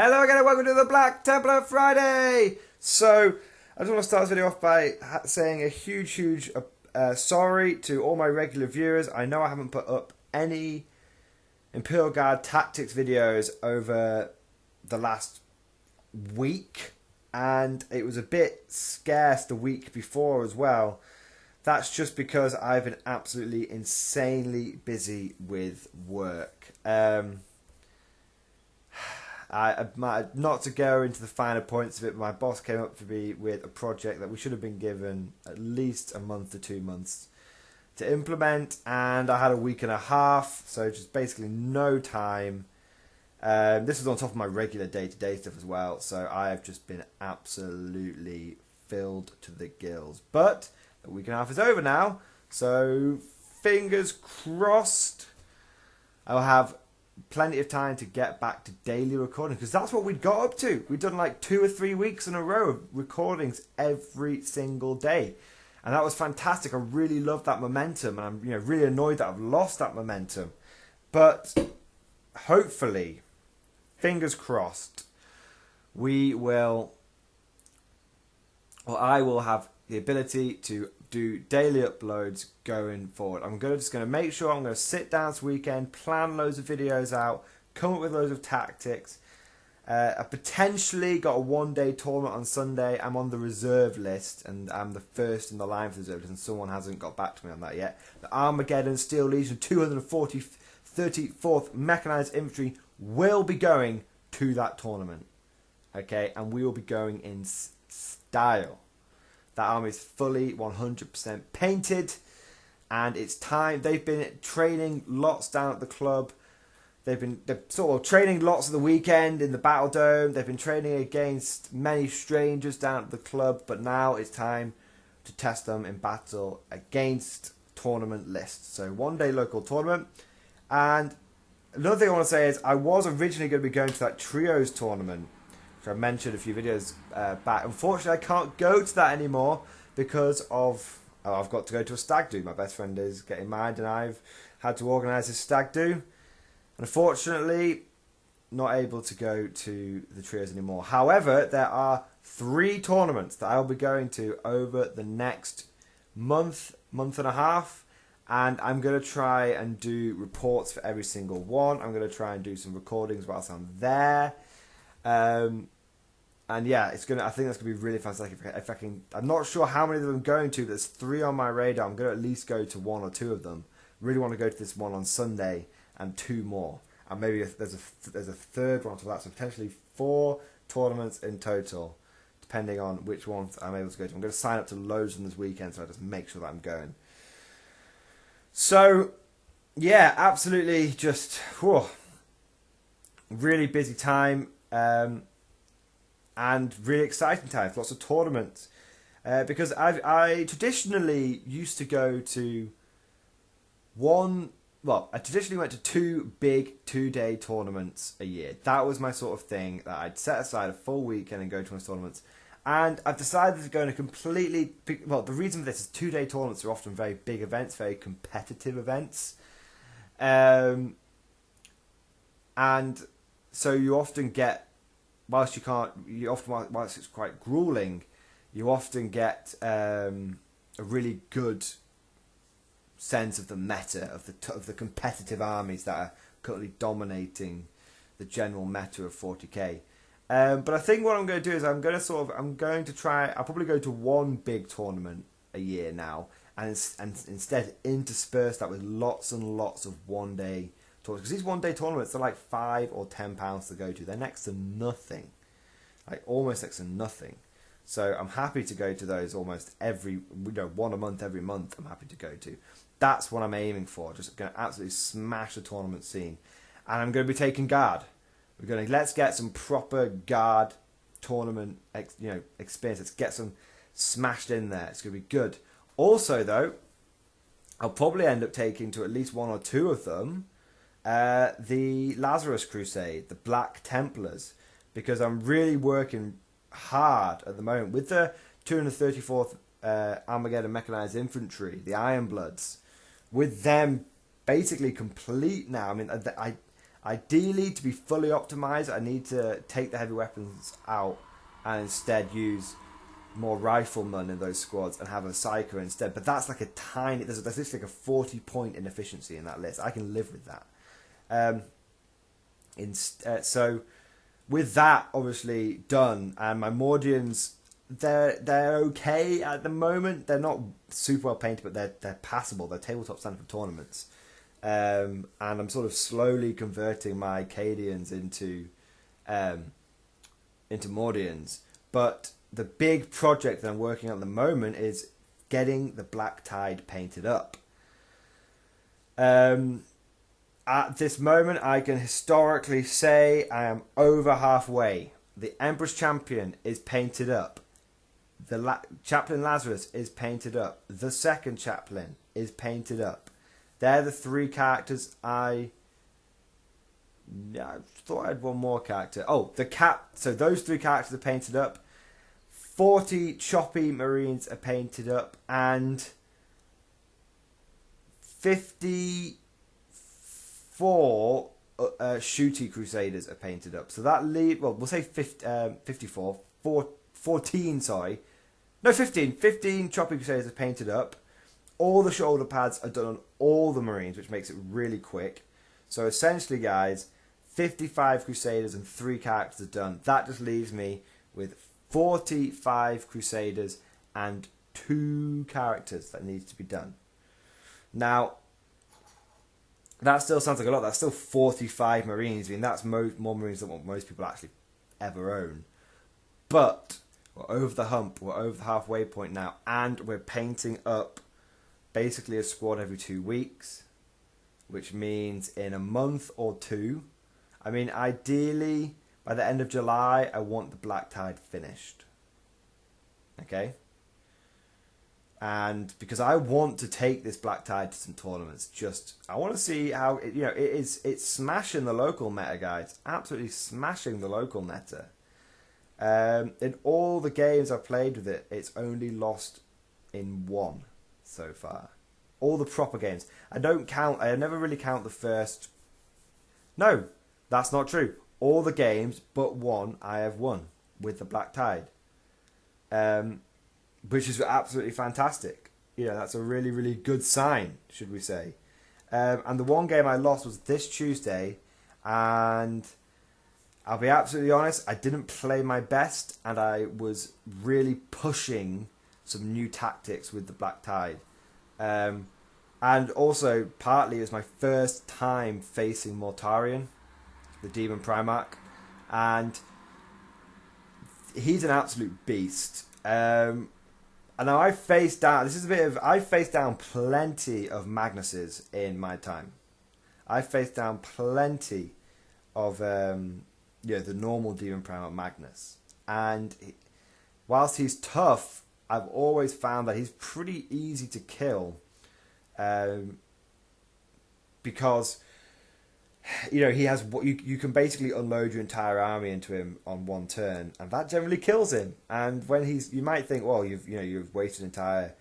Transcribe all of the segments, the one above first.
Hello again and welcome to the Black Templar Friday! So, I just want to start this video off by saying a huge sorry to all my regular viewers. I know I haven't put up any Imperial Guard tactics videos over the last week, and it was a bit scarce the week before as well. That's just because I've been absolutely insanely busy with work. Not to go into the finer points of it, but my boss came up to me with a project that we should have been given at least a month to 2 months to implement, and I had a week and a half, so just basically no time. This was on top of my regular day-to-day stuff as well, so I have just been absolutely filled to the gills. But the week and a half is over now, so fingers crossed I'll have plenty of time to get back to daily recording, because that's what we'd got up to. We'd done like 2 or 3 weeks in a row of recordings every single day, and that was fantastic. I really loved that momentum, and I'm really annoyed that I've lost that momentum. But hopefully, fingers crossed, I will have the ability to do daily uploads going forward. I'm just going to make sure I'm going to sit down this weekend, plan loads of videos out, come up with loads of tactics. I potentially got a one-day tournament on Sunday. I'm on the reserve list, and I'm the first in the line for the reserve list, and someone hasn't got back to me on that yet. The Armageddon Steel Legion 234th Mechanized Infantry will be going to that tournament. Okay, and we will be going in style. That army is fully 100% painted, and it's time. They've been training lots down at the club. They're sort of training lots of the weekend in the Battle Dome. They've been training against many strangers down at the club, but now it's time to test them in battle against tournament lists. So one-day local tournament. And another thing I want to say is I was originally going to be going to that Trios tournament, which I mentioned a few videos back. Unfortunately, I can't go to that anymore because I've got to go to a stag do. My best friend is getting married, and I've had to organise a stag do. Unfortunately, not able to go to the Trios anymore. However, there are 3 tournaments that I'll be going to over the next month and a half, and I'm going to try and do reports for every single one. I'm going to try and do some recordings whilst I'm there. And yeah, I think that's gonna be really fantastic if I can. I'm not sure how many of them I'm going to. There's 3 on my radar. I'm gonna at least go to 1 or 2 of them. Really want to go to this one on Sunday and 2 more, and maybe there's a third one to that. So potentially 4 tournaments in total, depending on which ones I'm able to go to. I'm going to sign up to loads of them this weekend, so I just make sure that I'm going. So yeah, absolutely, just really busy time. And really exciting times, lots of tournaments, because I traditionally used to go to I traditionally went to 2 big 2-day tournaments a year. That was my sort of thing, that I'd set aside a full weekend and go to those tournaments. And I've decided to go in a completely the reason for this is 2-day tournaments are often very big events, very competitive events, and so you often get, whilst it's quite grueling, you often get a really good sense of the meta of the competitive armies that are currently dominating the general meta of 40k. But I think what I'm going to do is I'll probably go to 1 big tournament a year now, and instead intersperse that with lots and lots of one-day tournaments. Because these one-day tournaments are like £5 or £10 to go to. They're next to nothing, like almost next to nothing. So I'm happy to go to those almost every, 1 a month, every month. I'm happy to go to. That's what I'm aiming for. Just going to absolutely smash the tournament scene, and I'm going to be taking guard. Let's get some proper guard tournament, experience. Let's get some smashed in there. It's going to be good. Also, though, I'll probably end up taking to at least 1 or 2 of them the Lazarus Crusade, the Black Templars, because I'm really working hard at the moment with the 234th Armageddon Mechanized Infantry, the Iron Bloods, with them basically complete now. I mean, Ideally, to be fully optimized, I need to take the heavy weapons out and instead use more riflemen in those squads and have a psyker instead. But that's like a tiny... There's literally like a 40-point inefficiency in that list. I can live with that. So with that obviously done, and my Mordians, they're okay at the moment. They're not super well painted, but they're passable. They're tabletop standard for tournaments. And I'm sort of slowly converting my Cadians into Mordians. But the big project that I'm working on at the moment is getting the Black Tide painted up. At this moment, I can historically say I am over halfway. The Empress Champion is painted up. The Chaplain Lazarus is painted up. The second Chaplain is painted up. They're the three characters I thought I had one more character. Oh, the cat. So those three characters are painted up. 40 choppy Marines are painted up. And 54 shooty Crusaders are painted up. So that leaves... Well, we'll say 54. 14, sorry. No, 15. 15 choppy Crusaders are painted up. All the shoulder pads are done on all the Marines, which makes it really quick. So essentially, guys, 55 Crusaders and 3 characters are done. That just leaves me with 45 Crusaders and 2 characters that need to be done. Now, that still sounds like a lot. That's still 45 Marines. I mean, that's more Marines than what most people actually ever own. But we're over the hump. We're over the halfway point now. And we're painting up basically a squad every 2 weeks, which means in a month or 2. I mean, ideally, by the end of July, I want the Black Tide finished. Okay? And because I want to take this Black Tide to some tournaments, I want to see how, it's smashing the local meta, guys. Absolutely smashing the local meta. In all the games I've played with it, it's only lost in 1 so far. All the proper games. I never really count the first... No, that's not true. All the games but 1 I have won with the Black Tide. Which is absolutely fantastic. That's a really, really good sign, should we say. And the one game I lost was this Tuesday, and I'll be absolutely honest, I didn't play my best, and I was really pushing some new tactics with the Black Tide. And also, partly, it was my first time facing Mortarion, the Deamon Primarch, and he's an absolute beast. And now I faced down plenty of Magnuses in my time. I faced down plenty of the normal Deamon Primarch Magnus. And whilst he's tough, I've always found that he's pretty easy to kill. Because he has what you can basically unload your entire army into him on one turn, and that generally kills him. And when you might think, well, you've wasted an entire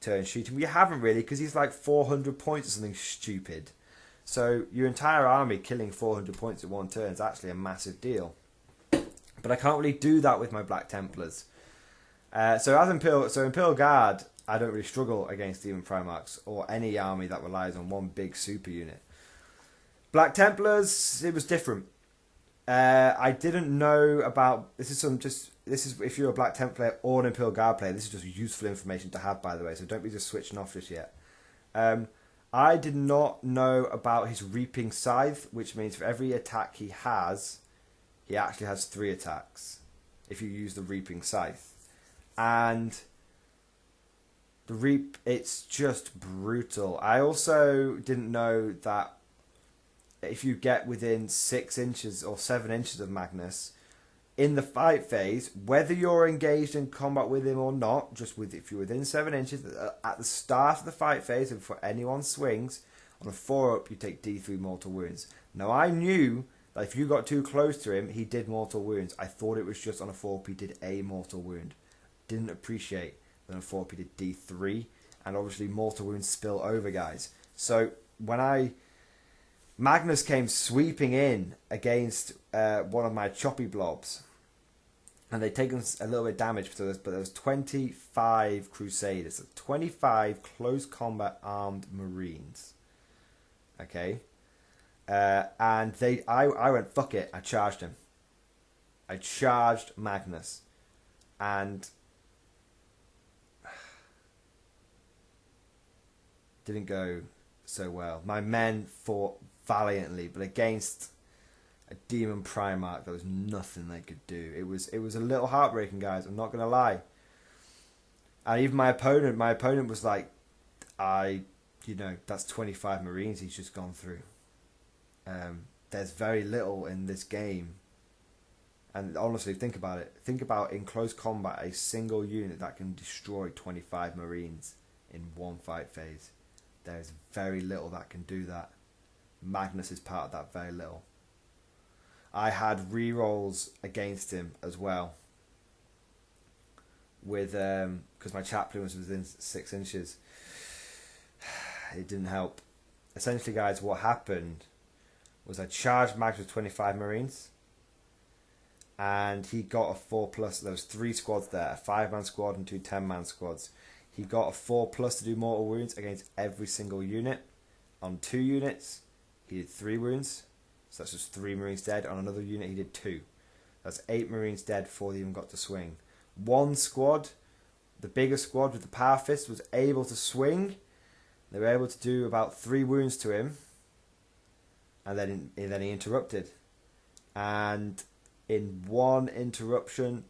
turn shooting, but you haven't really, because he's like 400 points or something stupid. So your entire army killing 400 points at one turn is actually a massive deal. But I can't really do that with my Black Templars. So Imperial Guard, I don't really struggle against Deamon Primarchs or any army that relies on one big super unit. Black Templars, it was different. I didn't know about... This is if you're a Black Templar or an Imperial Guard player, this is just useful information to have, by the way, so don't be just switching off just yet. I did not know about his Reaping Scythe, which means for every attack he actually has 3 attacks if you use the Reaping Scythe. And it's just brutal. I also didn't know that if you get within 6 inches or 7 inches of Magnus in the fight phase, whether you're engaged in combat with him or not, if you're within 7 inches at the start of the fight phase and before anyone swings, on a 4-up you take D3 mortal wounds. Now I knew that if you got too close to him, he did mortal wounds. I thought it was just on a 4-up he did a mortal wound. Didn't appreciate that on a 4-up he did D3, and obviously mortal wounds spill over, guys. So when I Magnus came sweeping in against one of my choppy blobs. And they'd taken a little bit of damage, but there was 25 Crusaders. 25 close combat armed Marines. Okay? And I went, fuck it, I charged him. I charged Magnus. And didn't go so well. My men fought valiantly, but against a Deamon Primarch, there was nothing they could do. It was a little heartbreaking, guys. I'm not gonna lie. And even my opponent was like, that's 25 Marines he's just gone through. There's very little in this game. And honestly, think about it. Think about in close combat a single unit that can destroy 25 Marines in one fight phase. There's very little that can do that. Magnus is part of that very little. I had rerolls against him as well. With because my chaplain was within 6 inches. It didn't help. Essentially, guys, what happened was I charged Magnus with 25 Marines. And he got a 4+. There was 3 squads there. A 5-man squad and 2 10-man squads. He got a 4+ to do mortal wounds against every single unit. On 2 units, he did 3 wounds. So that's just 3 Marines dead. On another unit, he did 2. That's 8 Marines dead before they even got to swing. One squad, the bigger squad with the power fist, was able to swing. They were able to do about 3 wounds to him. And then he interrupted. And in one interruption,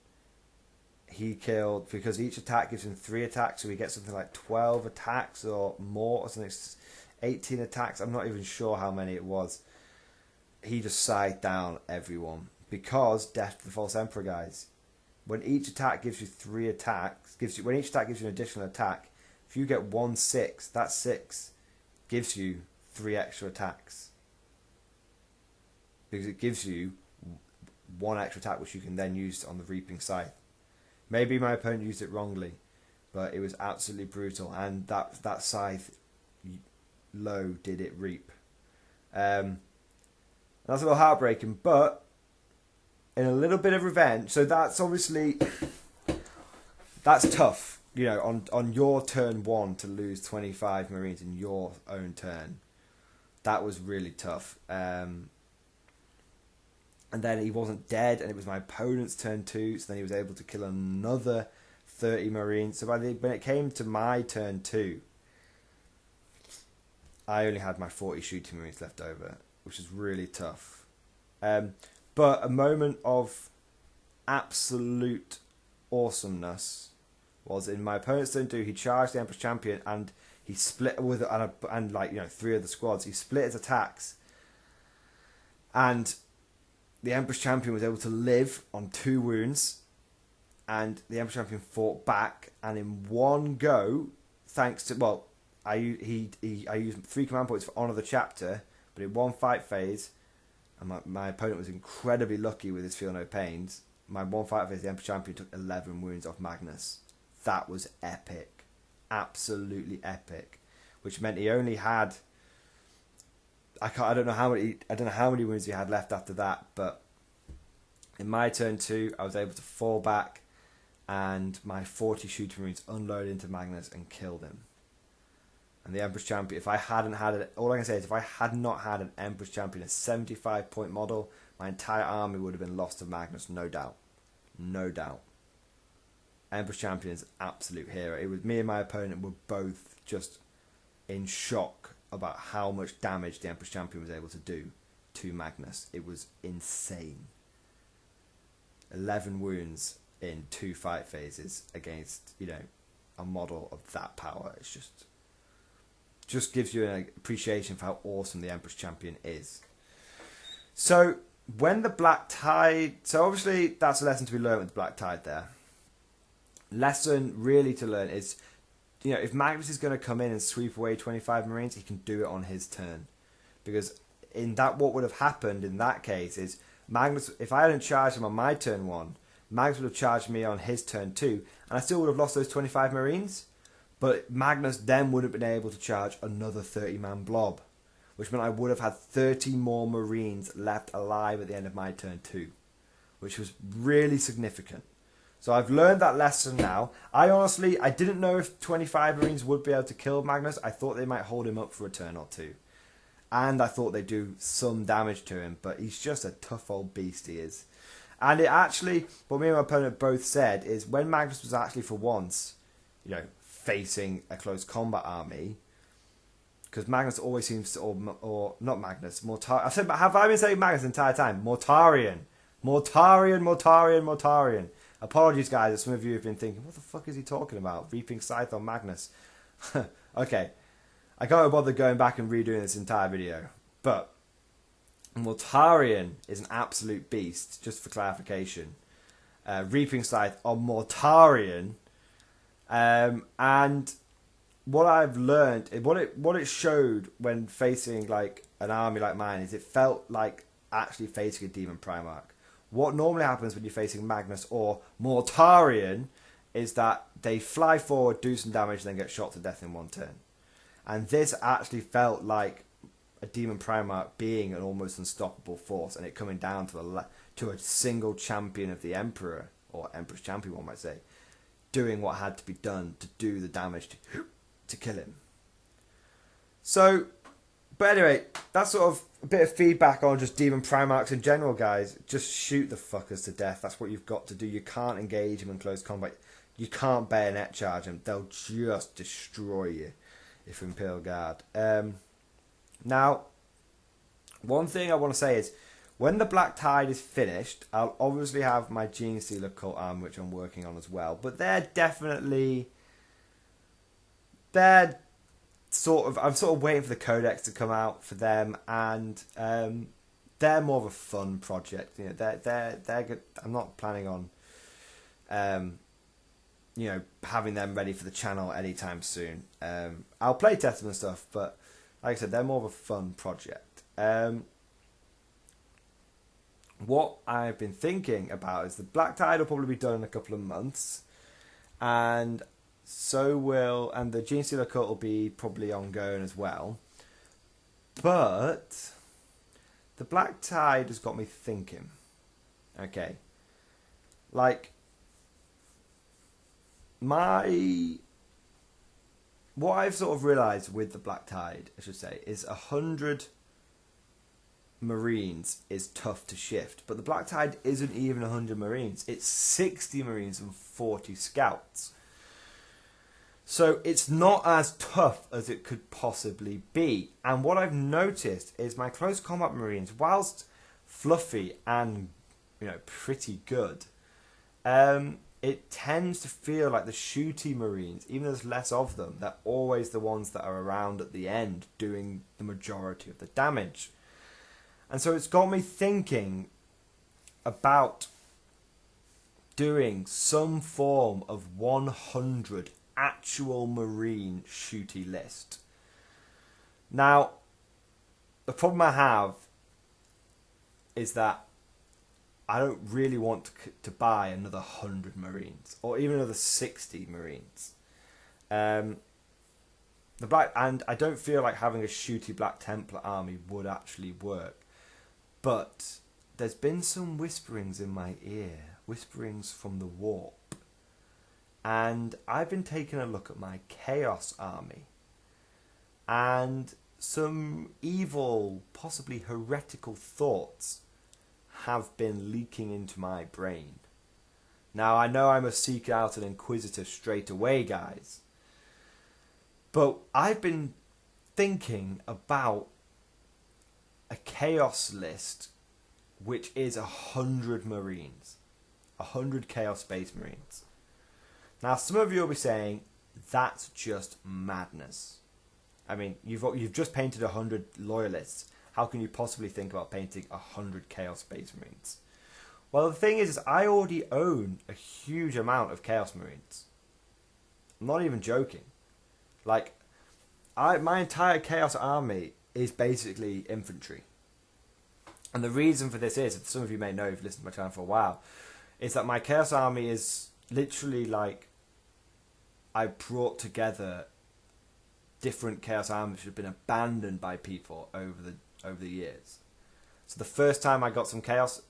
he killed, because each attack gives him 3 attacks, so he gets something like 12 attacks or more, or something, 18 attacks. I'm not even sure how many it was. He just scythed down everyone. Because Death to the False Emperor, guys. When each attack gives you 3 attacks, when each attack gives you an additional attack, if you get 1/6, that 6 gives you 3 extra attacks. Because it gives you 1 extra attack, which you can then use on the Reaping Scythe. Maybe my opponent used it wrongly, but it was absolutely brutal. And that scythe, low did it reap. That's a little heartbreaking, but in a little bit of revenge. So that's obviously, that's tough. On your turn 1 to lose 25 Marines in your own turn. That was really tough. And then he wasn't dead, and it was my opponent's turn 2, so then he was able to kill another 30 Marines. So when it came to my turn 2, I only had my 40 shooting Marines left over, which is really tough. But a moment of absolute awesomeness was in my opponent's turn 2. He charged the Emperor's Champion, and he split with 3 of the squads. He split his attacks, and the Emperor's Champion was able to live on 2 wounds, and the Emperor's Champion fought back, and in one go, thanks to, I used 3 command points for Honour the Chapter, but in one fight phase, and my opponent was incredibly lucky with his Feel No Pains, my one fight phase, the Emperor's Champion took 11 wounds off Magnus. That was epic. Absolutely epic. Which meant he only had, I don't know how many wounds he had left after that, but in my turn 2, I was able to fall back, and my 40 shooting Marines unloaded into Magnus and killed him. And the Emperor's Champion, if I hadn't had it, all I can say is if I had not had an Emperor's Champion, a 75-point model, my entire army would have been lost to Magnus, no doubt. No doubt. Emperor's Champion is an absolute hero. It was me and my opponent were both just in shock about how much damage the Emperor's Champion was able to do to Magnus. It was insane. 11 wounds in 2 fight phases against, a model of that power. It's just gives you an appreciation for how awesome the Emperor's Champion is. So when the Black Tide, so obviously that's a lesson to be learned with the Black Tide there. Lesson really to learn is, if Magnus is going to come in and sweep away 25 Marines, he can do it on his turn. Because what would have happened in that case is, Magnus, if I hadn't charged him on my turn 1, Magnus would have charged me on his turn 2, and I still would have lost those 25 Marines. But Magnus then would have been able to charge another 30-man blob, which meant I would have had 30 more Marines left alive at the end of my turn 2, which was really significant. So I've learned that lesson now. I didn't know if 25 Marines would be able to kill Magnus. I thought they might hold him up for a turn or two. And I thought they'd do some damage to him, but he's just a tough old beast, he is. And it actually, what me and my opponent both said, is when Magnus was actually for once, facing a close combat army, because Magnus always seems to, or not Magnus, Mortarian. Have I been saying Magnus the entire time? Mortarian. Apologies, guys, if some of you have been thinking, what the fuck is he talking about? Reaping Scythe on Magnus. Okay. I can't bother going back and redoing this entire video. But Mortarian is an absolute beast, just for clarification. Reaping Scythe on Mortarian. And what I've learned, what it showed when facing like an army like mine, is it felt like actually facing a Deamon Primarch. What normally happens when you're facing Magnus or Mortarian is that they fly forward, do some damage, and then get shot to death in one turn. And this actually felt like a Deamon Primarch being an almost unstoppable force, and it coming down to a single champion of the Emperor, or Emperor's champion, one might say, doing what had to be done to do the damage to kill him. So, but anyway, that's sort of a bit of feedback on just Deamon Primarchs in general, guys. Just shoot the fuckers to death. That's what you've got to do. You can't engage them in close combat. You can't bayonet charge them. They'll just destroy you if you're Imperial Guard. Now, one thing I want to say is, when the Black Tide is finished, I'll obviously have my Gene Stealer cult army, which I'm working on as well. But I'm sort of waiting for the codex to come out for them, and they're more of a fun project. They're good. I'm not planning on having them ready for the channel anytime soon. I'll play test them and stuff, but like I said, they're more of a fun project. What I've been thinking about is the Black Tide will probably be done in a couple of months, and the Gene Stealer Cult will be probably ongoing as well. But the Black Tide has got me thinking. Okay. Like, what I've sort of realised with the Black Tide, I should say, is 100 Marines is tough to shift. But the Black Tide isn't even 100 Marines. It's 60 Marines and 40 Scouts. So it's not as tough as it could possibly be. And what I've noticed is my close combat Marines, whilst fluffy and pretty good, it tends to feel like the shooty Marines, even though there's less of them, they're always the ones that are around at the end doing the majority of the damage. And so it's got me thinking about doing some form of 100 actual Marine shooty list. Now, the problem I have is that I don't really want to buy another 100 Marines, or even another 60 Marines. And I don't feel like having a shooty Black Templar army would actually work. But there's been some whisperings in my ear, whisperings from the warp. And I've been taking a look at my Chaos army, and some evil, possibly heretical thoughts have been leaking into my brain. Now, I know I must seek out an Inquisitor straight away, guys. But I've been thinking about a Chaos list which is 100 Marines. 100 Chaos Space Marines. Now, some of you will be saying, that's just madness. I mean, you've just painted 100 Loyalists. How can you possibly think about painting 100 Chaos Space Marines? Well, the thing is I already own a huge amount of Chaos Marines. I'm not even joking. Like, my entire Chaos army is basically infantry. And the reason for this is, some of you may know if you've listened to my channel for a while, is that my Chaos army is literally like, I brought together different Chaos armies which have been abandoned by people over the years. So the first time I got some Chaos,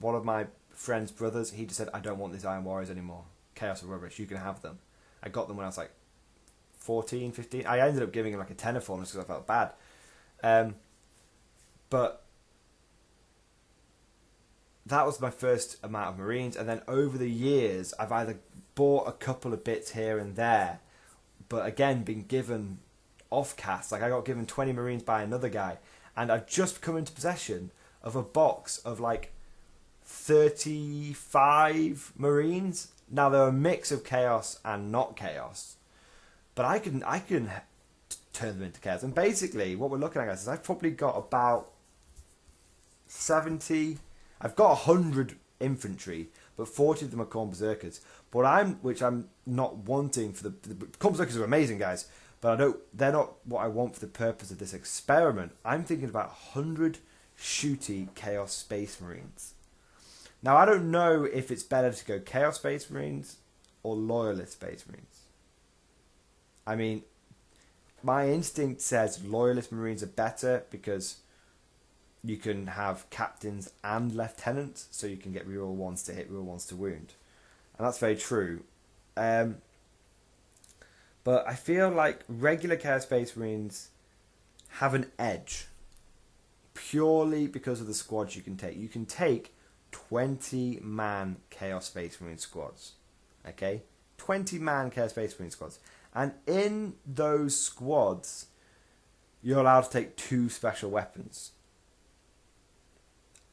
one of my friend's brothers, he just said, I don't want these Iron Warriors anymore. Chaos are rubbish, you can have them. I got them when I was like 14, 15. I ended up giving him like a tenner for them because I felt bad. But that was my first amount of Marines, and then over the years I've either bought a couple of bits here and there, but again been given off-cast. Like I got given 20 Marines by another guy, and I've just come into possession of a box of like 35 Marines. Now they're a mix of Chaos and not Chaos, but I can turn them into Chaos. And basically what we're looking at, guys, is I've probably got about 70... I've got 100 infantry, but 40 of them are Khorne Berserkers. Which I'm not wanting for the Khorne Berserkers are amazing, guys, but they're not what I want for the purpose of this experiment. I'm thinking about 100 shooty Chaos Space Marines. Now I don't know if it's better to go Chaos Space Marines or Loyalist Space Marines. I mean, my instinct says Loyalist Marines are better because you can have captains and lieutenants, so you can get reroll 1s to hit, reroll 1s to wound. And that's very true. But I feel like regular Chaos Space Marines have an edge. Purely because of the squads you can take. You can take 20-man Chaos Space Marine squads. Okay? 20-man Chaos Space Marine squads. And in those squads, you're allowed to take 2 special weapons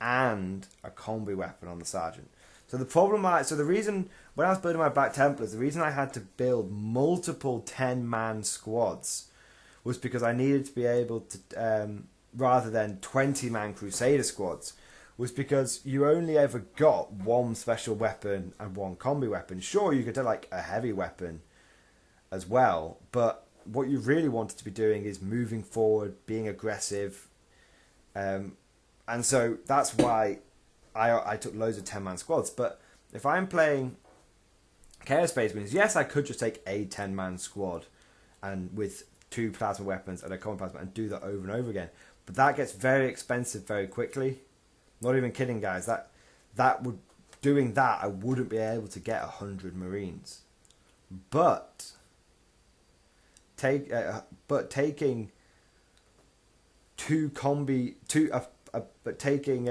and a combi weapon on the sergeant. So the reason when I was building my Black Templars, the reason I had to build multiple 10-man squads was because I needed to be able to, rather than 20-man Crusader squads, was because you only ever got 1 special weapon and 1 combi weapon. Sure, you could do like a heavy weapon as well, but what you really wanted to be doing is moving forward, being aggressive, and so that's why I took loads of 10-man squads. But if I'm playing Chaos Space Marines, yes, I could just take a 10-man squad and with 2 plasma weapons and a common plasma and do that over and over again. But that gets very expensive very quickly. Not even kidding, guys. Doing that, I wouldn't be able to get 100 Marines. But taking 2 combi, but taking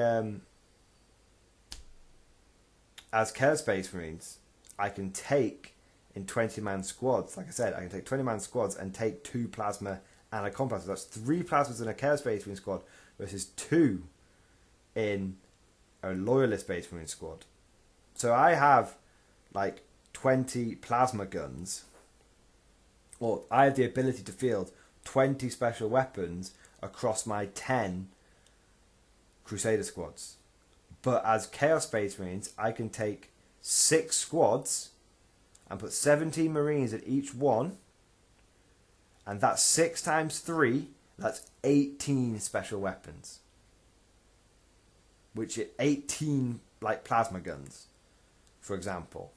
as Chaos Space Marines, I can take in 20-man squads. Like I said, I can take 20-man squads and take 2 plasma and a common plasma. That's 3 plasmas in a Chaos Space Marine squad versus 2 in a Loyalist Space Marine squad. So I have like 20 plasma guns, or I have the ability to field 20 special weapons across my 10 Crusader squads. But as Chaos Space Marines, I can take 6 squads and put 17 Marines at each one, and that's 6 times 3, that's 18 special weapons. Which is 18 like plasma guns, for example.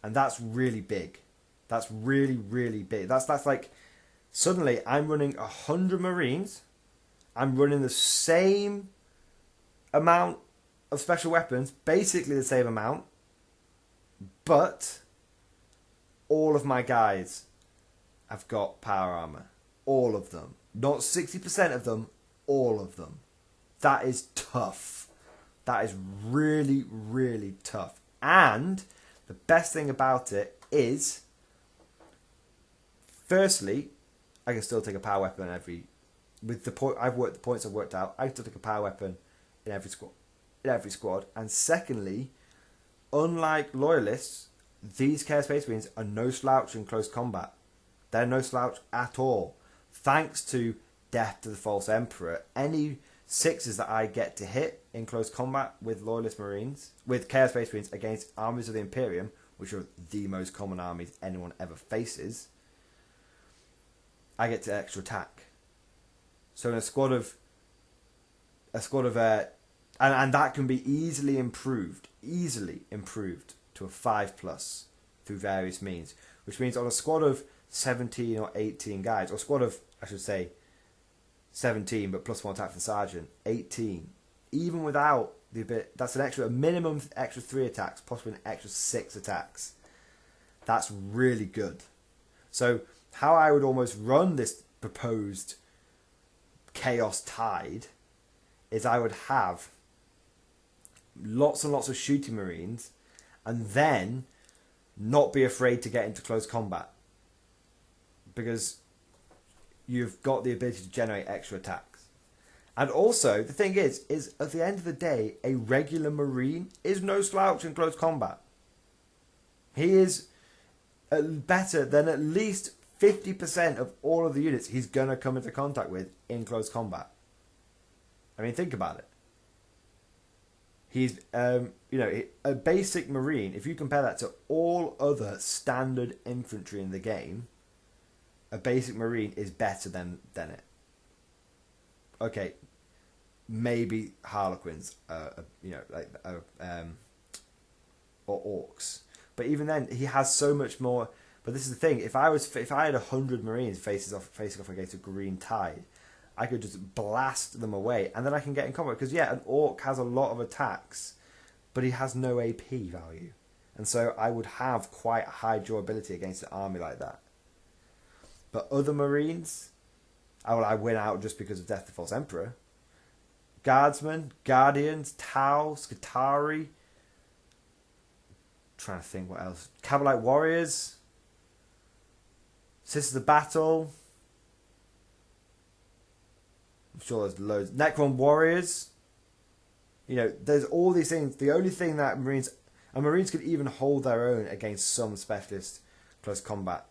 And that's really big. That's really, really big. That's like, suddenly I'm running 100 Marines. I'm running the same amount of special weapons, basically the same amount, but all of my guys have got power armor. All of them. Not 60% of them, all of them. That is tough. That is really, really tough. And the best thing about it is, firstly, I can still take a power weapon with the points I've worked out, I can still take a power weapon in every squad. And secondly, unlike Loyalists, these Chaos Space Marines are no slouch in close combat. They're no slouch at all. Thanks to Death to the False Emperor, any 6s that I get to hit in close combat with Loyalist Marines, with Chaos Space Marines against armies of the Imperium, which are the most common armies anyone ever faces, I get to extra attack. So in a squad of and that can be easily improved to a 5+ through various means, which means on a squad of 17 or 18 guys, or squad of, I should say, 17, but plus 1 attack for the sergeant, 18. Even without the bit, that's an extra, a minimum extra 3 attacks, possibly an extra 6 attacks. That's really good. So how I would almost run this proposed Chaos Tide is I would have lots and lots of shooting marines and then not be afraid to get into close combat, because you've got the ability to generate extra attacks. And also, the thing is at the end of the day, a regular marine is no slouch in close combat. He is better than at least 50% of all of the units he's going to come into contact with in close combat. I mean, think about it. He's, a basic marine, if you compare that to all other standard infantry in the game, a basic marine is better than it. Okay, maybe harlequins, or orcs. But even then, he has so much more. But this is the thing: if I had 100 marines facing off against a green tide, I could just blast them away, and then I can get in combat. Because yeah, an orc has a lot of attacks, but he has no AP value, and so I would have quite high durability against an army like that. But other marines, I win out just because of Death to False Emperor. Guardsmen, Guardians, Tau, Skitarii. Trying to think what else. Cavalite Warriors. Sisters of Battle. I'm sure there's loads. Necron Warriors. There's all these things. The only thing that Marines could even hold their own against some specialist close combat.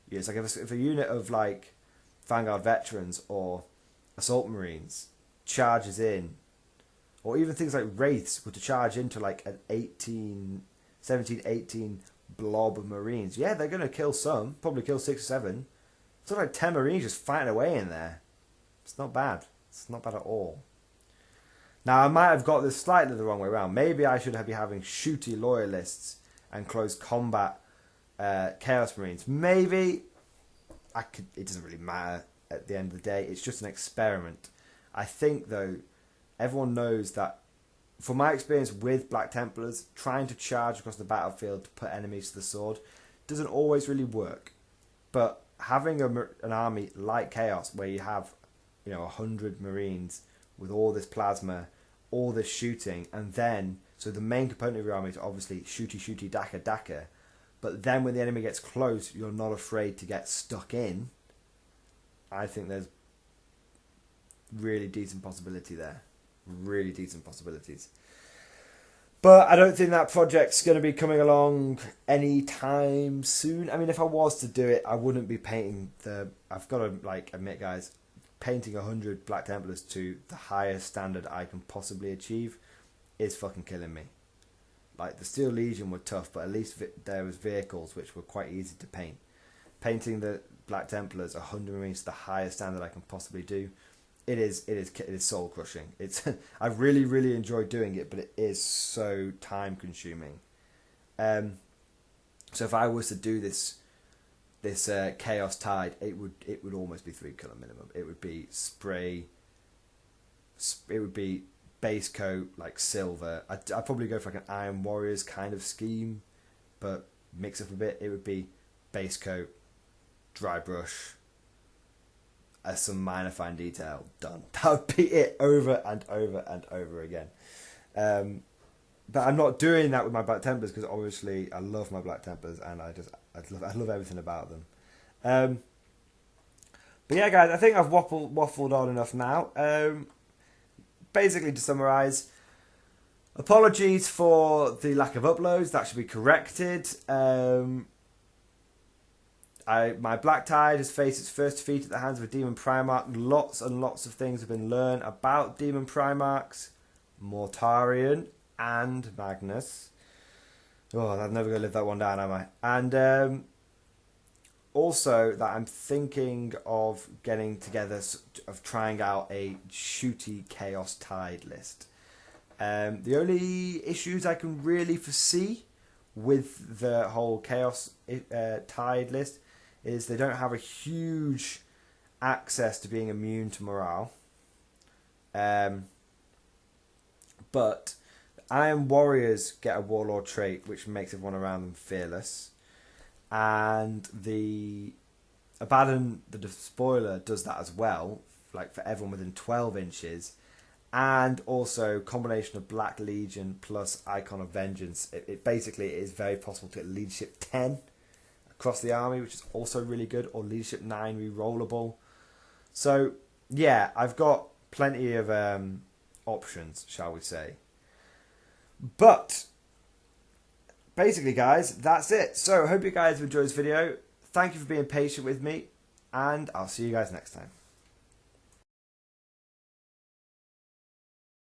Yeah, it's like if a unit of like Vanguard Veterans or Assault Marines charges in, or even things like Wraiths were to charge into like an 17, 18 blob of Marines, yeah, they're going to kill some, probably kill 6 or 7. It's not like 10 Marines just fighting away in there. It's not bad. It's not bad at all. Now, I might have got this slightly the wrong way around. Maybe I should be having shooty Loyalists and close combat Chaos Marines. Maybe. It doesn't really matter at the end of the day. It's just an experiment. I think, though, everyone knows that, from my experience with Black Templars, trying to charge across the battlefield to put enemies to the sword doesn't always really work. But having an army like Chaos, where you have 100 Marines with all this plasma, all this shooting, and then, so the main component of your army is obviously shooty, daka. But then when the enemy gets close, you're not afraid to get stuck in. I think there's really decent possibility there. Really decent possibilities. But I don't think that project's going to be coming along anytime soon. I mean, if I was to do it, I wouldn't be painting I've got to admit, guys, painting 100 Black Templars to the highest standard I can possibly achieve is fucking killing me. Like, the Steel Legion were tough, but at least there was vehicles which were quite easy to paint. Painting the Black Templars 100 Marines to the highest standard I can possibly do, it is soul crushing. I really, really enjoy doing it, but it is so time consuming. So if I was to do this Chaos Tide, it would almost be 3 killer minimum. It would be it would be base coat, like silver. I'd probably go for like an Iron Warriors kind of scheme, but mix up a bit. It would be base coat, dry brush, some minor fine detail, done. That would be it over and over and over again. But I'm not doing that with my Black Templars, because obviously I love my Black Templars and I love everything about them. But yeah, guys, I think I've waffled on enough now. Basically, to summarise, apologies for the lack of uploads. That should be corrected. My Black Tide has faced its first defeat at the hands of a Deamon Primarch. Lots and lots of things have been learned about Deamon Primarchs, Mortarion, and Magnus. Oh, I'm never going to live that one down, am I? And also that I'm thinking of getting together, of trying out a shooty Chaos Tide list. The only issues I can really foresee with the whole Chaos Tide list is they don't have a huge access to being immune to morale. But Iron Warriors get a Warlord trait, which makes everyone around them fearless. And the Abaddon, the Despoiler, does that as well, like for everyone within 12 inches. And also combination of Black Legion plus Icon of Vengeance. It basically is very possible to get Leadership 10 across the army, which is also really good, or Leadership 9 rerollable. So, yeah, I've got plenty of options, shall we say. But, basically, guys, that's it. So, I hope you guys have enjoyed this video. Thank you for being patient with me, and I'll see you guys next time.